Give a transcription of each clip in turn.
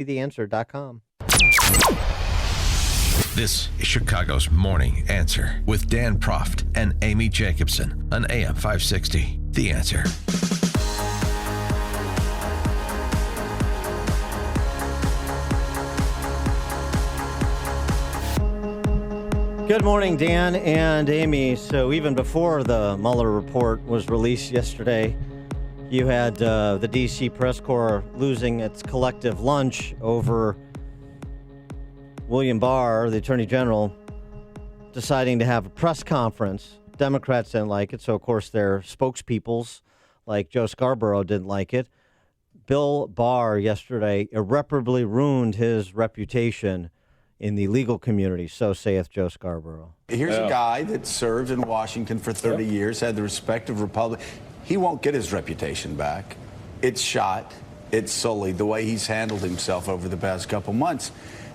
TheAnswer.com. This is Chicago's Morning Answer with Dan Proft and Amy Jacobson on AM 560. The Answer. Good morning, Dan and Amy. So even before the Mueller report was released yesterday, you had the D.C. press corps losing its collective lunch over William Barr, the Attorney General, deciding to have a press conference. Democrats didn't like it, so of course their spokespeoples, like Joe Scarborough, didn't like it. Bill Barr yesterday irreparably ruined his reputation in the legal community, so saith Joe Scarborough. Here's a guy that served in Washington for 30 years, had the respect of Republic. He won't get his reputation back. It's shot. It's sullied the way he's handled himself over the past couple months.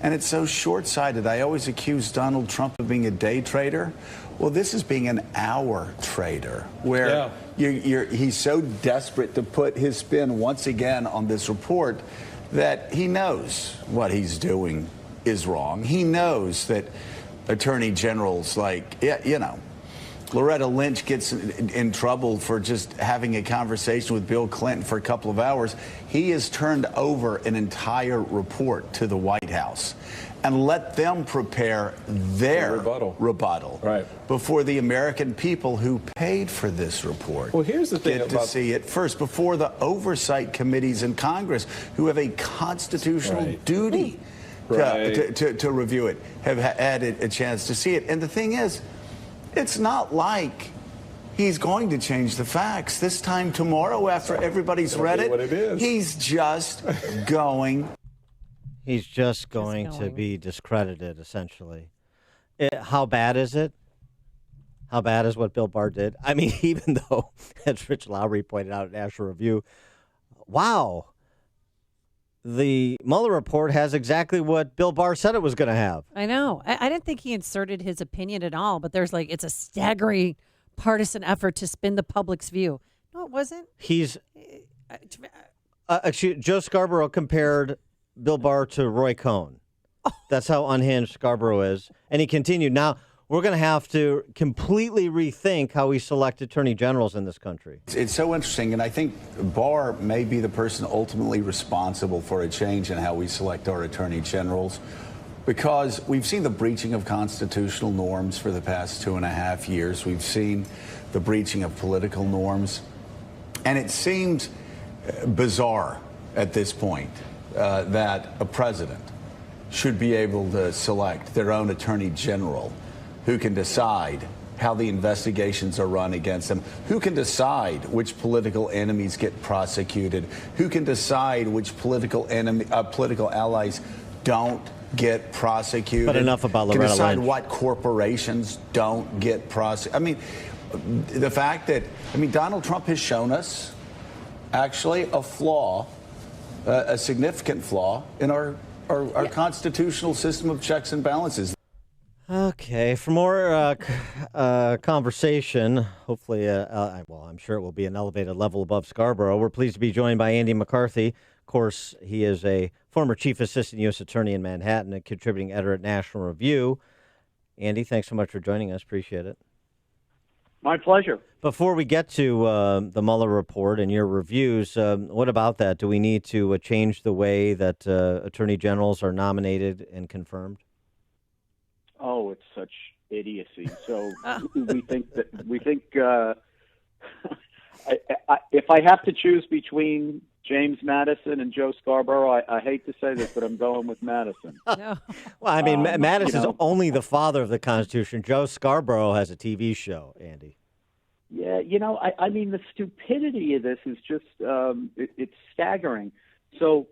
And it's so short-sighted. I always accuse Donald Trump of being a day trader. Well, this is being an hour trader, where he's so desperate to put his spin once again on this report that he knows what he's doing is wrong. He knows that attorney generals like, Loretta Lynch gets in trouble for just having a conversation with Bill Clinton for a couple of hours. He has turned over an entire report to the White House and let them prepare their rebuttal before the American people who paid for this report. Well, here's the thing get to see it first, before the oversight committees in Congress, who have a constitutional duty to review it, have had a chance to see it. And the thing is, it's not like he's going to change the facts. This time tomorrow, after everybody's read it, he's just going. He's just going to be discredited, essentially. How bad is it? How bad is what Bill Barr did? I mean, even though, as Rich Lowry pointed out at National Review, wow, the Mueller report has exactly what Bill Barr said it was going to have. I know. I didn't think he inserted his opinion at all, but there's it's a staggering partisan effort to spin the public's view. No, it wasn't. Joe Scarborough compared Bill Barr to Roy Cohn. That's how unhinged Scarborough is. And he continued, now we're going to have to completely rethink how we select attorney generals in this country. It's so interesting, and I think Barr may be the person ultimately responsible for a change in how we select our attorney generals, because we've seen the breaching of constitutional norms for the past 2.5 years. We've seen the breaching of political norms, and it seems bizarre at this point that a president should be able to select their own attorney general, who can decide how the investigations are run against them, who can decide which political enemies get prosecuted, who can decide which political allies don't get prosecuted. But enough about Loretta Lynch. Can decide what corporations don't get prosecuted. I mean, the fact that, Donald Trump has shown us actually a flaw, a significant flaw in our constitutional system of checks and balances. Okay, for more conversation, hopefully, I'm sure it will be an elevated level above Scarborough. We're pleased to be joined by Andy McCarthy. Of course, he is a former chief assistant U.S. attorney in Manhattan, a contributing editor at National Review. Andy, thanks so much for joining us. Appreciate it. My pleasure. Before we get to the Mueller report and your reviews, what about that? Do we need to change the way that attorney generals are nominated and confirmed? Oh, it's such idiocy. So we think if I have to choose between James Madison and Joe Scarborough, I hate to say this, but I'm going with Madison. No. Well, I mean, Madison's only the father of the Constitution. Joe Scarborough has a TV show, Andy. Yeah, I mean, the stupidity of this is just, it's staggering. So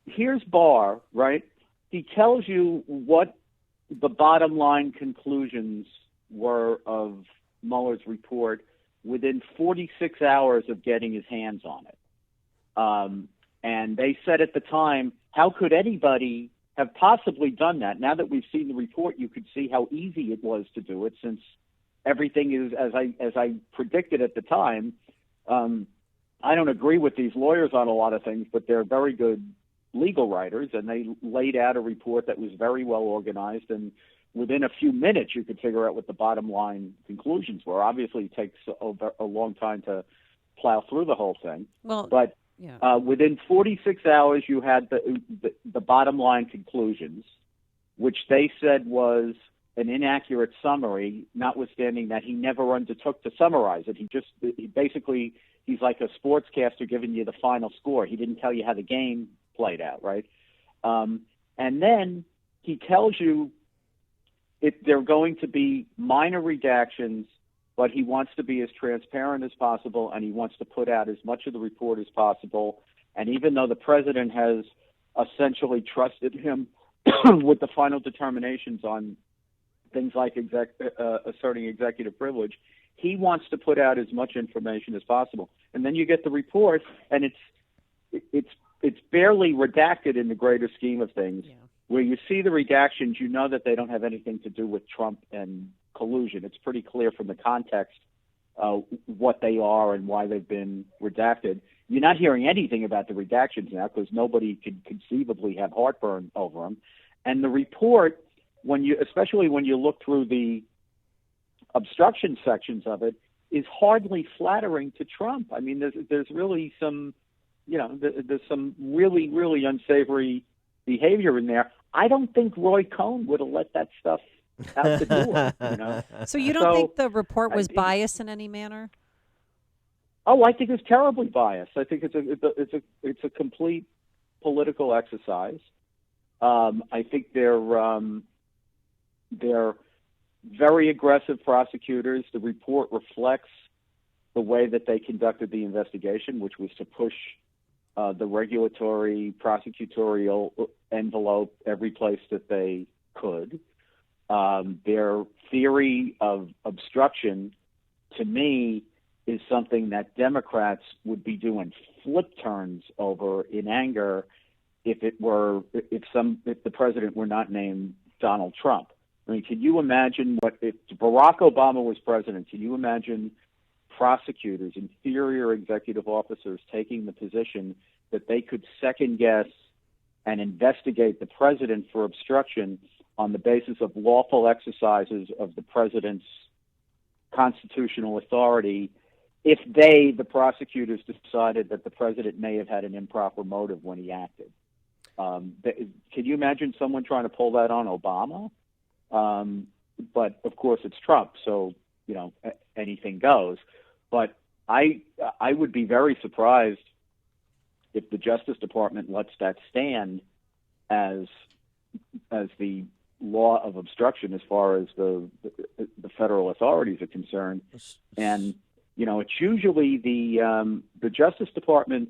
here's Barr, right? He tells you what the bottom line conclusions were of Mueller's report within 46 hours of getting his hands on it. And they said at the time, how could anybody have possibly done that? Now that we've seen the report, you could see how easy it was to do it, since everything is, as I predicted at the time. I don't agree with these lawyers on a lot of things, but they're very good legal writers, and they laid out a report that was very well organized, and within a few minutes you could figure out what the bottom line conclusions were. Obviously, it takes a long time to plow through the whole thing. Well, but yeah. within 46 hours, you had the bottom line conclusions, which they said was an inaccurate summary, notwithstanding that he never undertook to summarize it. He's like a sportscaster giving you the final score. He didn't tell you how the game played out, right? And then he tells you there are going to be minor redactions, but he wants to be as transparent as possible, and he wants to put out as much of the report as possible. And even though the president has essentially trusted him with the final determinations on things like asserting executive privilege, he wants to put out as much information as possible. And then you get the report, and it's barely redacted in the greater scheme of things. Yeah. Where you see the redactions, you know that they don't have anything to do with Trump and collusion. It's pretty clear from the context what they are and why they've been redacted. You're not hearing anything about the redactions now because nobody could conceivably have heartburn over them. And the report, especially when you look through the obstruction sections of it, is hardly flattering to Trump. I mean, there's really some, there's some really, really unsavory behavior in there. I don't think Roy Cohn would have let that stuff out the door. So you don't think the report was biased in any manner? Oh, I think it's terribly biased. I think it's a complete political exercise. I think they're very aggressive prosecutors. The report reflects the way that they conducted the investigation, which was to push the regulatory, prosecutorial envelope every place that they could. Their theory of obstruction, to me, is something that Democrats would be doing flip turns over in anger if the president were not named Donald Trump. I mean, can you imagine if Barack Obama was president? Can you imagine prosecutors, inferior executive officers taking the position that they could second guess and investigate the president for obstruction on the basis of lawful exercises of the president's constitutional authority if the prosecutors, decided that the president may have had an improper motive when he acted? Can you imagine someone trying to pull that on Obama? But of course it's Trump, so anything goes. But I would be very surprised if the Justice Department lets that stand as the law of obstruction as far as the federal authorities are concerned. And it's usually the Justice Department.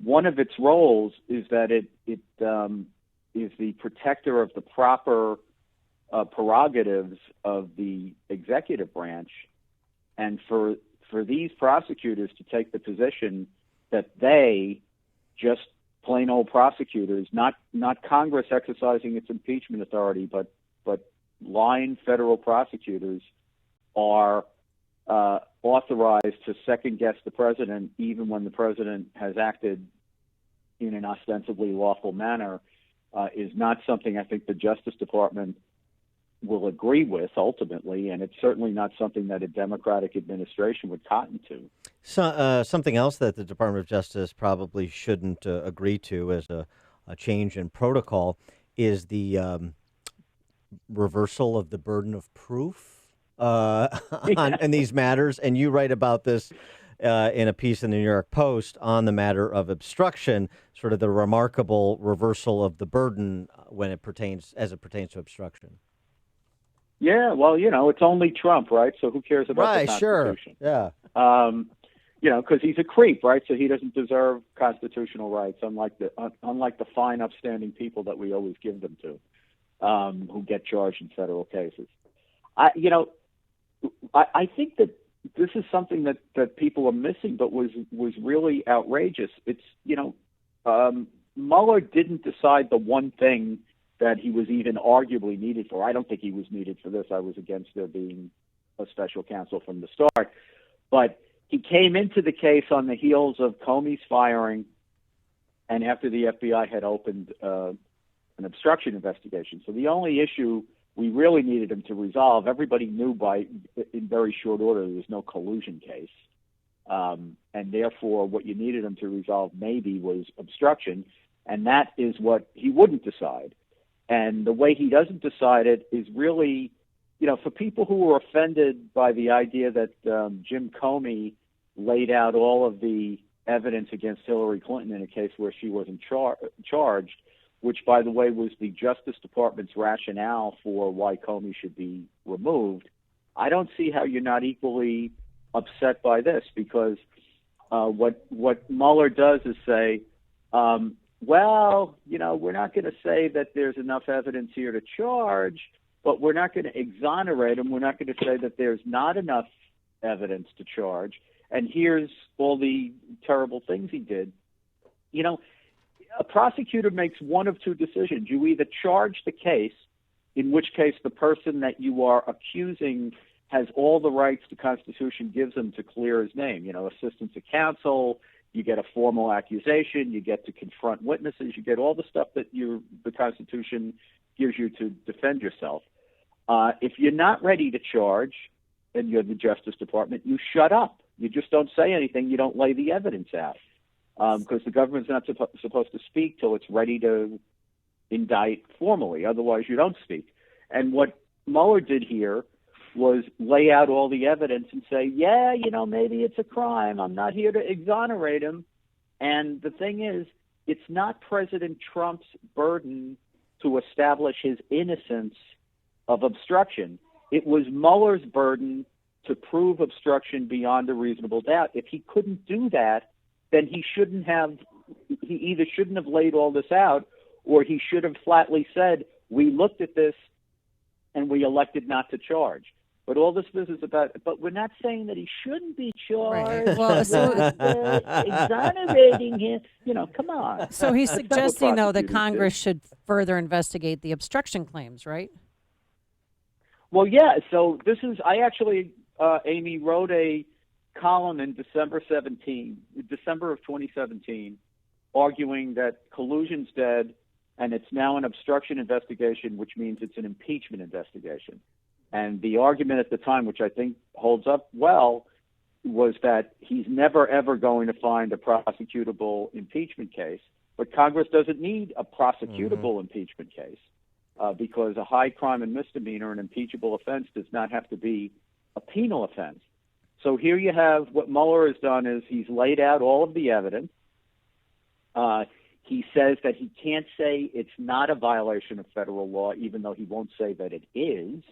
One of its roles is that it is the protector of the proper prerogatives of the executive branch, and for these prosecutors to take the position that they, just plain old prosecutors, not Congress exercising its impeachment authority, but line federal prosecutors, are authorized to second guess the president even when the president has acted in an ostensibly lawful manner, is not something I think the Justice Department will agree with ultimately, and it's certainly not something that a Democratic administration would cotton to. So, something else that the Department of Justice probably shouldn't agree to as a change in protocol is the reversal of the burden of proof in these matters. And you write about this in a piece in the New York Post on the matter of obstruction, sort of the remarkable reversal of the burden when it pertains to obstruction. Yeah, well, it's only Trump, right? So who cares about the Constitution? Sure, yeah. Because he's a creep, right? So he doesn't deserve constitutional rights, unlike the fine, upstanding people that we always give them to, who get charged in federal cases. I think that this is something that people are missing, but was really outrageous. It's Mueller didn't decide the one thing that he was even arguably needed for. I don't think he was needed for this. I was against there being a special counsel from the start. But he came into the case on the heels of Comey's firing and after the FBI had opened an obstruction investigation. So the only issue we really needed him to resolve, everybody knew in very short order there was no collusion case. And therefore, what you needed him to resolve maybe was obstruction, and that is what he wouldn't decide. And the way he doesn't decide it is really, for people who were offended by the idea that Jim Comey laid out all of the evidence against Hillary Clinton in a case where she wasn't charged, which, by the way, was the Justice Department's rationale for why Comey should be removed. I don't see how you're not equally upset by this, because what Mueller does is say, we're not going to say that there's enough evidence here to charge, but we're not going to exonerate him. We're not going to say that there's not enough evidence to charge. And here's all the terrible things he did. A prosecutor makes one of two decisions. You either charge the case, in which case the person that you are accusing has all the rights the Constitution gives him to clear his name. Assistance of counsel, you get a formal accusation, you get to confront witnesses, you get all the stuff that the Constitution gives you to defend yourself. If you're not ready to charge, and you're the Justice Department, you shut up. You just don't say anything. You don't lay the evidence out, because the government's not supposed to speak till it's ready to indict formally. Otherwise, you don't speak. And what Mueller did here was lay out all the evidence and say, maybe it's a crime. I'm not here to exonerate him. And the thing is, it's not President Trump's burden to establish his innocence of obstruction. It was Mueller's burden to prove obstruction beyond a reasonable doubt. If he couldn't do that, then he either shouldn't have laid all this out, or he should have flatly said, we looked at this and we elected not to charge. But all this business but we're not saying that he shouldn't be charged. Right. Well, exonerating him. Come on. So he's suggesting, though, that Congress should further investigate the obstruction claims, right? Well, yeah. So I actually, Amy, wrote a column in December of 2017, arguing that collusion's dead and it's now an obstruction investigation, which means it's an impeachment investigation. And the argument at the time, which I think holds up well, was that he's never, ever going to find a prosecutable impeachment case. But Congress doesn't need a prosecutable impeachment case, because a high crime and misdemeanor, an impeachable offense, does not have to be a penal offense. So here you have what Mueller has done is he's laid out all of the evidence. He says that he can't say it's not a violation of federal law, even though he won't say that it is.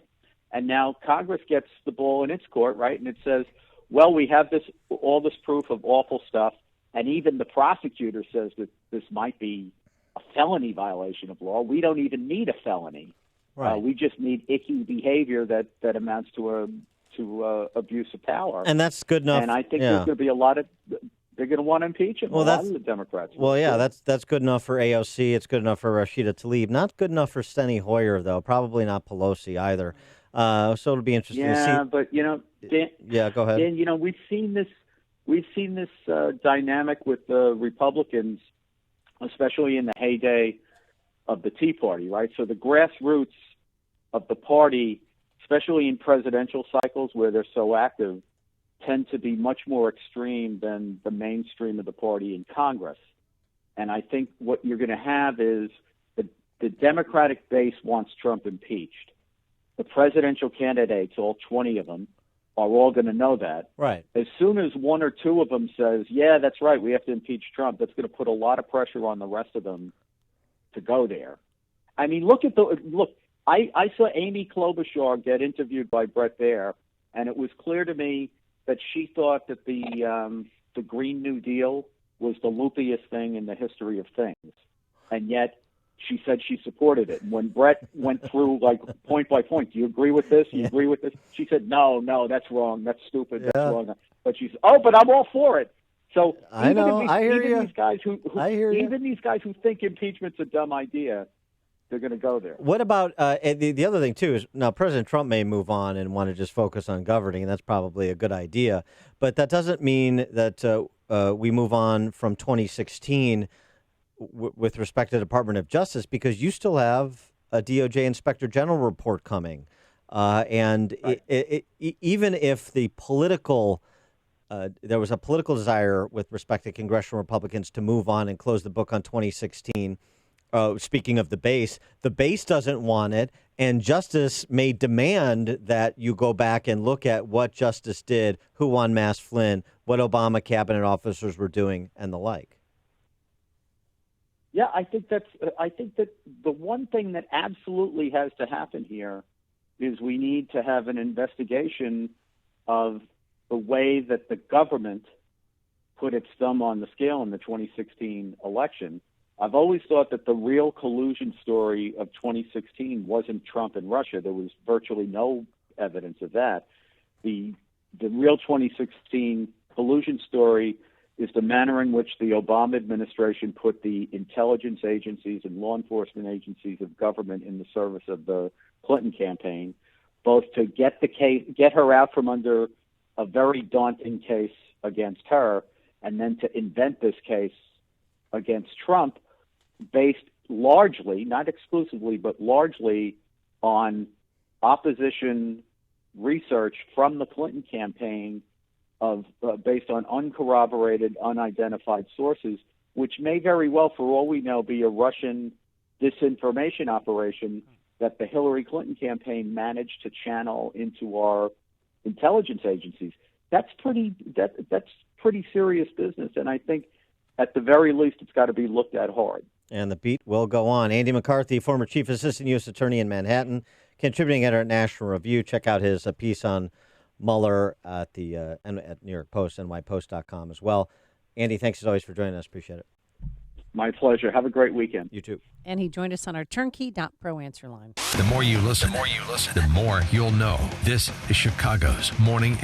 And now Congress gets the ball in its court, right? And it says, well, we have all this proof of awful stuff, and even the prosecutor says that this might be a felony violation of law. We don't even need a felony. Right. We just need icky behavior that amounts to abuse of power. And that's good enough. And I think there's going to be a lot of they're going to want to impeach him. Well, a lot of the Democrats. Well, yeah, that's good enough for AOC. It's good enough for Rashida Tlaib. Not good enough for Steny Hoyer, though. Probably not Pelosi either. So it'll be interesting to see. Yeah, but Dan, yeah, go ahead. Dan, we've seen this dynamic with the Republicans, especially in the heyday of the Tea Party, right? So the grassroots of the party, especially in presidential cycles where they're so active, tend to be much more extreme than the mainstream of the party in Congress. And I think what you're going to have is the Democratic base wants Trump impeached. The presidential candidates, all 20 of them, are all going to know that. Right. As soon as one or two of them says, yeah, that's right, we have to impeach Trump, that's going to put a lot of pressure on the rest of them to go there. I mean, look, I saw Amy Klobuchar get interviewed by Bret Baier, and it was clear to me that she thought that the Green New Deal was the loopiest thing in the history of things. And yet she said she supported it. And when Bret went through, like, point by point, do you agree with this? Do you agree with this? She said, no, that's wrong. That's stupid. That's wrong. But she said, but I'm all for it. So I know. I hear you. These guys even these guys who think impeachment's a dumb idea, they're going to go there. What about the other thing, too, is now President Trump may move on and want to just focus on governing, and that's probably a good idea. But that doesn't mean that we move on from 2016 with respect to the Department of Justice, because you still have a DOJ Inspector General report coming. And right. Even if the political there was a political desire with respect to congressional Republicans to move on and close the book on 2016. Speaking of the base doesn't want it, and Justice may demand that you go back and look at what Justice did, who unmasked Flynn, what Obama cabinet officers were doing, and the like. Yeah, I think that the one thing that absolutely has to happen here is we need to have an investigation of the way that the government put its thumb on the scale in the 2016 election. I've always thought that the real collusion story of 2016 wasn't Trump and Russia. There was virtually no evidence of that. The real 2016 collusion story is the manner in which the Obama administration put the intelligence agencies and law enforcement agencies of government in the service of the Clinton campaign, both to get her out from under a very daunting case against her, and then to invent this case against Trump based largely, not exclusively, but largely on opposition research from the Clinton campaign based on uncorroborated, unidentified sources, which may very well, for all we know, be a Russian disinformation operation that the Hillary Clinton campaign managed to channel into our intelligence agencies. That's pretty serious business, and I think at the very least it's got to be looked at hard. And the beat will go on. Andy McCarthy, former Chief Assistant U.S. Attorney in Manhattan, contributing editor at National Review. Check out his piece on Mueller at the at New York Post, nypost.com as well. Andy, thanks as always for joining us. Appreciate it. My pleasure. Have a great weekend. You too. And he joined us on our turnkey.pro answer line. The more you listen, the more you'll know. This is Chicago's Morning